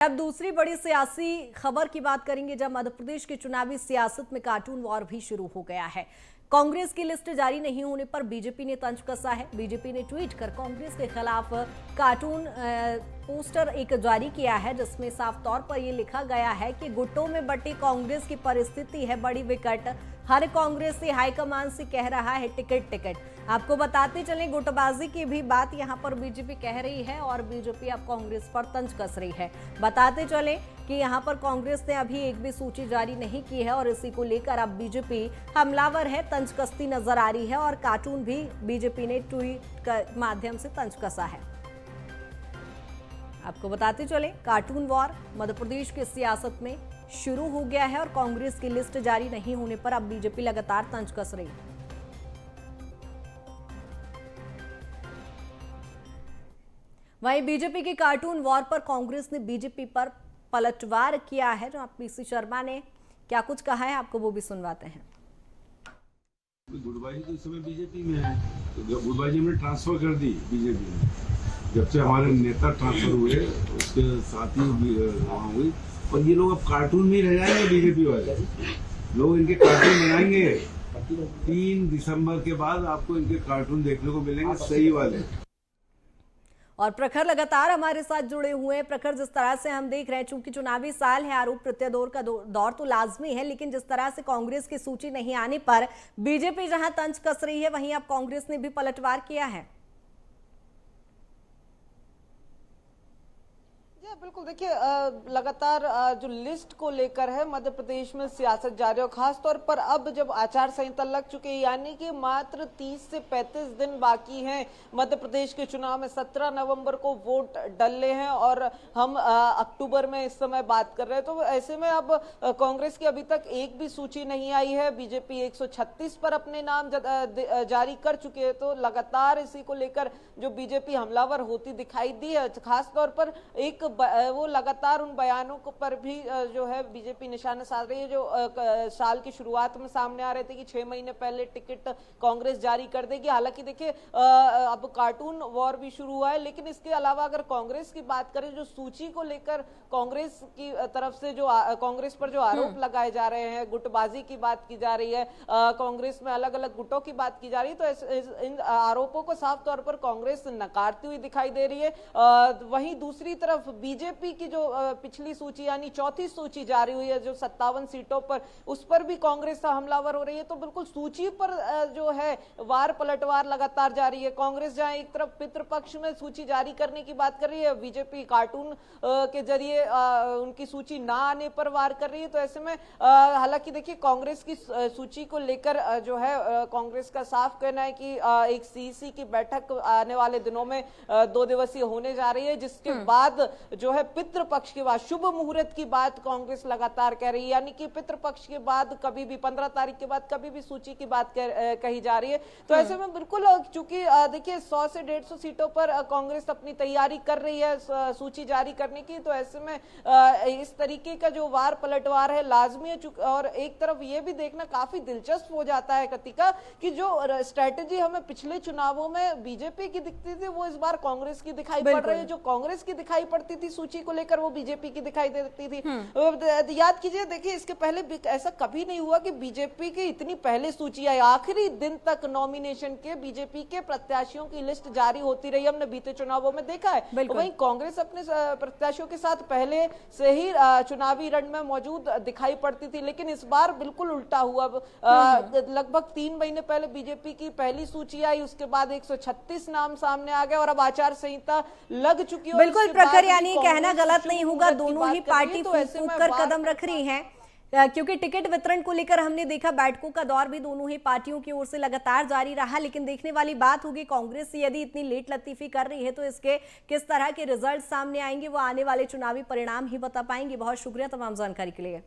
अब दूसरी बड़ी सियासी खबर की बात करेंगे, जब मध्य प्रदेश के चुनावी सियासत में कार्टून वॉर भी शुरू हो गया है। कांग्रेस की लिस्ट जारी नहीं होने पर बीजेपी ने तंज कसा है। बीजेपी ने ट्वीट कर कांग्रेस के खिलाफ कार्टून पोस्टर एक जारी किया है, जिसमें साफ तौर पर यह लिखा गया है कि गुटों में बटी कांग्रेस की परिस्थिति है बड़ी विकट। हर कांग्रेसी हाईकमान से कह रहा है टिकट टिकट। आपको बताते चलें, गुटबाजी की भी बात यहां पर बीजेपी कह रही है और बीजेपी अब कांग्रेस पर तंज कस रही है। बताते चलें कि यहां पर कांग्रेस ने अभी एक भी सूची जारी नहीं की है और इसी को लेकर अब बीजेपी हमलावर है, तंज कसती नजर आ रही है और कार्टून भी बीजेपी ने ट्वीट के माध्यम से तंज कसा है। आपको बताते चलें, कार्टून वॉर मध्य प्रदेश की सियासत में शुरू हो गया है और कांग्रेस की लिस्ट जारी नहीं होने पर अब बीजेपी लगातार तंज कस रही है। वहीं बीजेपी की कार्टून वॉर पर कांग्रेस ने बीजेपी पर पलटवार किया है। जो पीसी शर्मा ने क्या कुछ कहा है, आपको वो भी सुनवाते हैं। गुटबाजी तो इस समय बीजेपी में है, तो गुटबाजी हमने ट्रांसफर कर दी बीजेपी में। जब से हमारे नेता ट्रांसफर हुए उसके साथ ही वहाँ हुई, और ये लोग अब कार्टून में रह जाएंगे। बीजेपी वाले लोग इनके कार्टून बनाएंगे। 3 दिसंबर के बाद आपको इनके कार्टून देखने को मिलेंगे, सही वाले। और प्रखर लगातार हमारे साथ जुड़े हुए हैं। प्रखर, जिस तरह से हम देख रहे हैं, चूंकि चुनावी साल है, आरोप प्रत्यारोप का दौर तो लाजमी है, लेकिन जिस तरह से कांग्रेस की सूची नहीं आने पर बीजेपी जहां तंज कस रही है, वहीं अब कांग्रेस ने भी पलटवार किया है। बिल्कुल, देखिए लगातार जो लिस्ट को लेकर है मध्य प्रदेश में सियासत जारी है, और खास तौर पर अब जब आचार संहिता लग चुकी है, यानी कि मात्र 30 से 35 दिन बाकी हैं मध्य प्रदेश के चुनाव में। 17 नवंबर को वोट डलने हैं और हम अक्टूबर में इस समय बात कर रहे हैं। तो ऐसे में अब कांग्रेस की अभी तक एक भी सूची नहीं आई है। बीजेपी 136 पर अपने नाम जारी कर चुके हैं। तो लगातार इसी को लेकर जो बीजेपी हमलावर होती दिखाई दी है। खास तौर पर एक वो लगातार उन बयानों को पर भी जो है बीजेपी निशाना साध रही है, जो साल की शुरुआत में सामने आ रहे थे कि 6 महीने पहले टिकट कांग्रेस जारी कर देगी। हालांकि देखिए अब कार्टून वॉर भी शुरू हुआ है, लेकिन इसके अलावा अगर कांग्रेस की बात करें, जो सूची को लेकर कांग्रेस की तरफ से जो कांग्रेस पर जो आरोप लगाए जा रहे हैं, गुटबाजी की बात की जा रही है, कांग्रेस में अलग अलग गुटों की बात की जा रही है, तो इन आरोपों को साफ तौर पर कांग्रेस नकारती हुई दिखाई दे रही है। वहीं दूसरी तरफ बीजेपी की जो पिछली सूची यानी चौथी सूची जारी हुई है, जो 57 सीटों पर, उस पर भी कांग्रेस हमलावर हो रही है। तो बिल्कुल सूची पर जो है वार पलटवार लगातार जारी है। कांग्रेस जहां एक तरफ पितृपक्ष में सूची जारी करने की बात कर रही है, बीजेपी कार्टून के जरिए उनकी सूची ना आने पर वार कर रही है। तो ऐसे में हालांकि देखिए कांग्रेस की सूची को लेकर जो है कांग्रेस का साफ कहना है कि एक सीईसी की बैठक आने वाले दिनों में 2 दिवसीय होने जा रही है, जिसके बाद जो है पितृपक्ष के बाद शुभ मुहूर्त की बात कांग्रेस लगातार कह रही है। यानी कि पितृपक्ष के बाद कभी भी 15 तारीख के बाद कभी भी सूची की बात कही जा रही है। तो ऐसे में बिल्कुल, चूंकि देखिए 100 से 150 सीटों पर कांग्रेस अपनी तैयारी कर रही है सूची जारी करने की। तो ऐसे में इस तरीके का जो वार पलटवार है लाजमी है। और एक तरफ ये भी देखना काफी दिलचस्प हो जाता है कृतिका, कि जो स्ट्रेटेजी हमें पिछले चुनावों में बीजेपी की दिखती थी, वो इस बार कांग्रेस की दिखाई पड़ रही है। जो कांग्रेस की दिखाई पड़ती थी सूची को लेकर, वो बीजेपी की दिखाई देती थी। याद कीजिए, देखिए इसके पहले ऐसा कभी नहीं हुआ कि बीजेपी की इतनी पहले सूची आई। आखिरी दिन तक नॉमिनेशन के बीजेपी के प्रत्याशियों की लिस्ट जारी होती रही, हमने बीते चुनावों में देखा है। वहीं कांग्रेस अपने प्रत्याशियों के साथ पहले से ही चुनावी रण में मौजूद दिखाई पड़ती थी, लेकिन इस बार बिल्कुल उल्टा हुआ। लगभग 3 महीने पहले बीजेपी की पहली सूची आई, उसके बाद 136 नाम सामने आ गए और अब आचार संहिता लग चुकी है। बिल्कुल प्रखर, यानी कहना गलत नहीं होगा, दोनों ही पार्टी फूंक कर कदम रख रही हैं, क्योंकि टिकट वितरण को लेकर हमने देखा बैठकों का दौर भी दोनों ही पार्टियों की ओर से लगातार जारी रहा। लेकिन देखने वाली बात होगी, कांग्रेस यदि इतनी लेट लतीफी कर रही है तो इसके किस तरह के रिजल्ट सामने आएंगे, वो आने वाले चुनावी परिणाम ही बता पाएंगे। बहुत शुक्रिया तमाम जानकारी के लिए।